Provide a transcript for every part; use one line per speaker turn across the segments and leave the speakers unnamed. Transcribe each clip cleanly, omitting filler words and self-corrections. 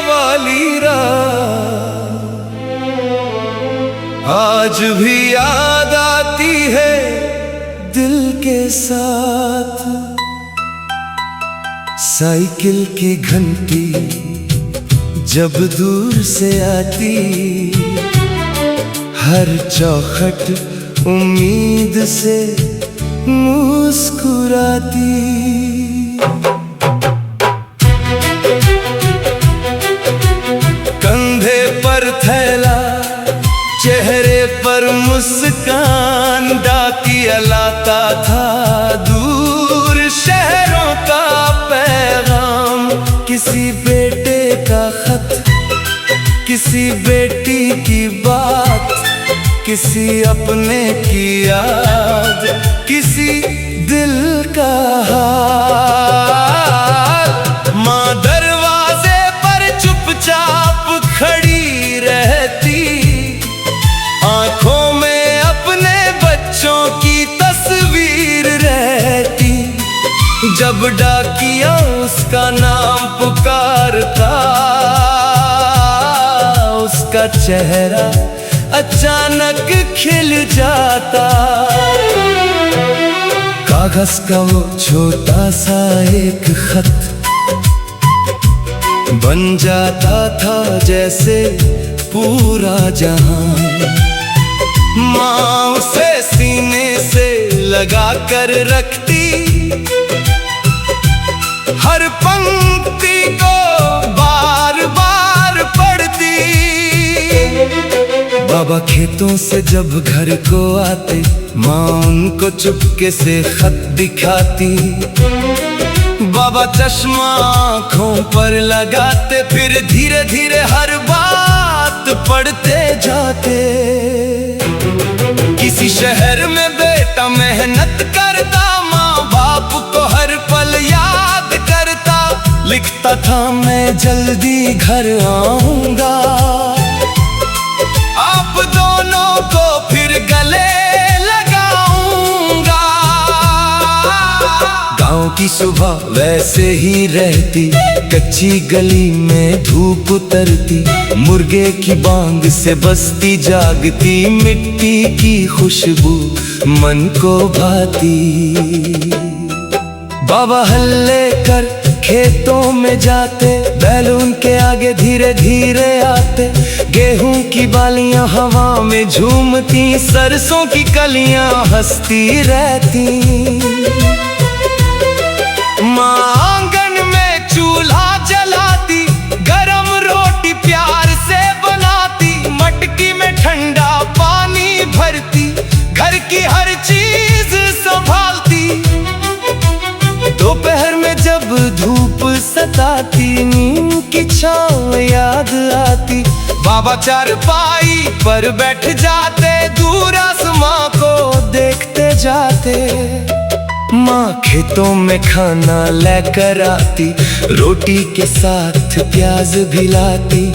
वाली रात आज भी याद आती है दिल के साथ। साइकिल की घंटी जब दूर से आती, हर चौखट उम्मीद से मुस्कुराती। कंधे पर थैला, चेहरे पर मुस्कान, डाकिया लाता था दूर शहरों का पैगाम। किसी बेटे का खत, किसी बेटी की बात, किसी अपने की याद, किसी दिल का हाल। माँ दरवाजे पर चुपचाप खड़ी रहती, आंखों में अपने बच्चों की तस्वीर रहती। जब डाकिया उसका नाम पुकारता, उसका चेहरा अचानक खिल जाता। कागज का वो छोटा सा एक खत बन जाता था जैसे पूरा जहां। माँ उसे सीने से लगा कर रखती, हर पंक्ति को बार बार पढ़ती। बाबा खेतों से जब घर को आते, माँ उनको चुपके से खत दिखाती। बाबा चश्मा आँखों पर लगाते, फिर धीरे धीरे हर बात पढ़ते जाते। किसी शहर में बेटा मेहनत करता, माँ बाप को हर पल याद करता। लिखता था मैं जल्दी घर आऊंगा, आप दोनों को फिर गले लगाऊंगा। गांव की सुबह वैसे ही रहती, कच्ची गली में धूप उतरती। मुर्गे की बांग से बस्ती जागती, मिट्टी की खुशबू मन को भाती। बाबा हल लेकर खेतों में जाते, बैल उनके आगे धीरे धीरे आते। गेहूं की बालियां हवा में झूमती, सरसों की कलियां हंसती रहती। माँ आंगन में चूल्हा जलाती, गरम रोटी प्यार से बनाती। मटकी में ठंडा पानी भरती, घर की हर चीज संभालती। दोपहर में जब धूप सताती, नीम की छांव याद आती। बाबा चारपाई पर बैठ जाते, दूर आसमां को देखते जाते। माँ खेतों में खाना लेकर आती, रोटी के साथ प्याज भी लाती।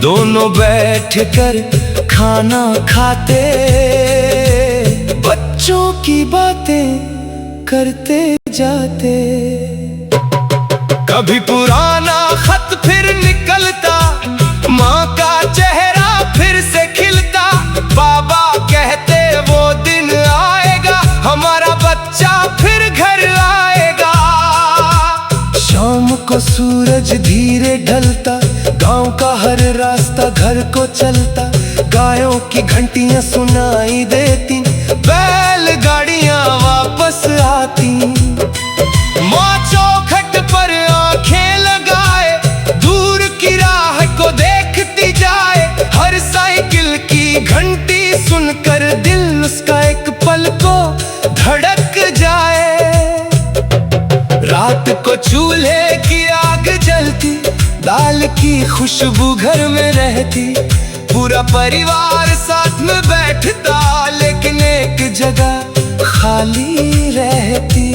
दोनों बैठ कर खाना खाते, बच्चों की बातें करते जाते। कभी पुराना खत फिर निकलता, माँ का चेहरा फिर से खिलता। बाबा कहते वो दिन आएगा, हमारा बच्चा फिर घर आएगा। शाम को सूरज धीरे ढलता, गांव का हर रास्ता घर को चलता। गायों की घंटियां सुनाई देती, बैलगाड़ियां वापस आती। माँ चौखट पर आंखें लगाए, दूर की राह को देखती जाए। हर साइकिल की घंटी सुनकर दिल उसका एक पल को धड़क जाए। रात को चूल्हे की आग जलती, दाल की खुशबू घर में रहती। पूरा परिवार साथ में बैठता, लेकिन एक जगह खाली रहती।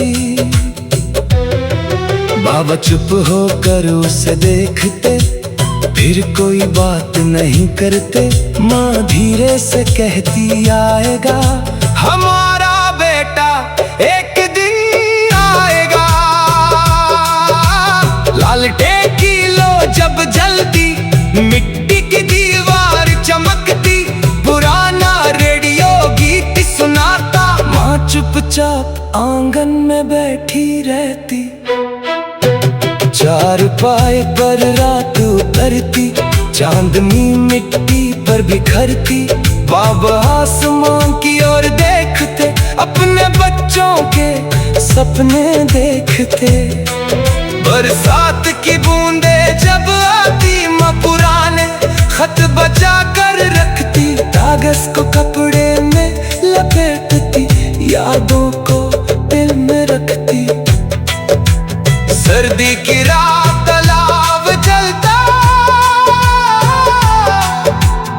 बाबा चुप होकर उसे देखते, फिर कोई बात नहीं करते। माँ धीरे से कहती आएगा हमारा बेटा एक दिन आएगा। लालटेन की लो जब मिट्टी की दीवार चमकती, पुराना रेडियो गीत सुनाता। माँ चुपचाप आंगन में बैठी रहती, चारपाई पर रात उतरती, चांदनी मिट्टी पर बिखरती। बाबा आसमान की ओर देखते, अपने बच्चों के सपने देखते। बरसात की बूंदे जब आती, माँ पुराने खत बचा कर रखती, कागज को कपड़े में लपेटती, यादों को दिल में रखती। सर्दी की रात तालाब जलता,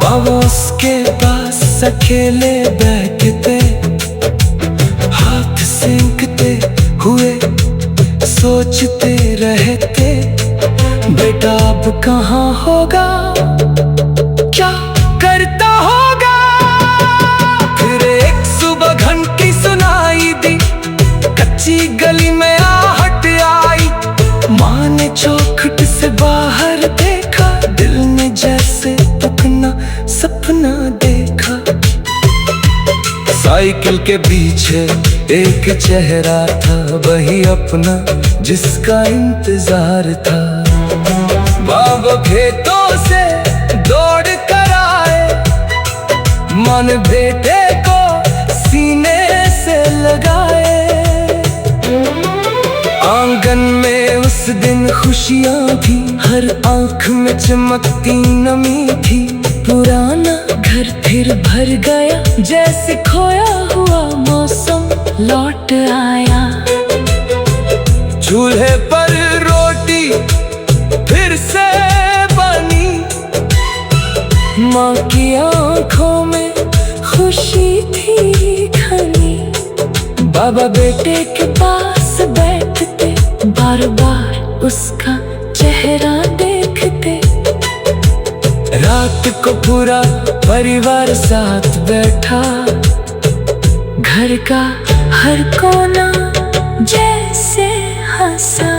बाबा उसके पास अकेले बैठते, हाथ सेंकते हुए सोचते रहते। बेटा अब कहाँ होगा, क्या करता होगा। फिर एक सुबह घंटी सुनाई दी, कच्ची गली में आहट आई। माँ ने चौखट से बाहर देखा, दिल ने जैसे अपना सपना देखा। साइकिल के पीछे एक चेहरा था, वही अपना जिसका इंतजार था। बाबा खेतों से दौड़ कर आए, मन बेटे को सीने से लगाए। आंगन में उस दिन खुशियां थी, हर आंख में चमकती नमी थी। पुराना घर फिर भर गया, जैसे खोया हुआ मौसम लौट आया। चूल्हे पर रोटी फिर से बनी, माँ की आंखों में खुशी थी घनी। बाबा बेटे के पास बैठते, बार बार उसका चेहरा देखते। रात को पूरा परिवार साथ बैठा, घर का हर कोना जैसे हंसा।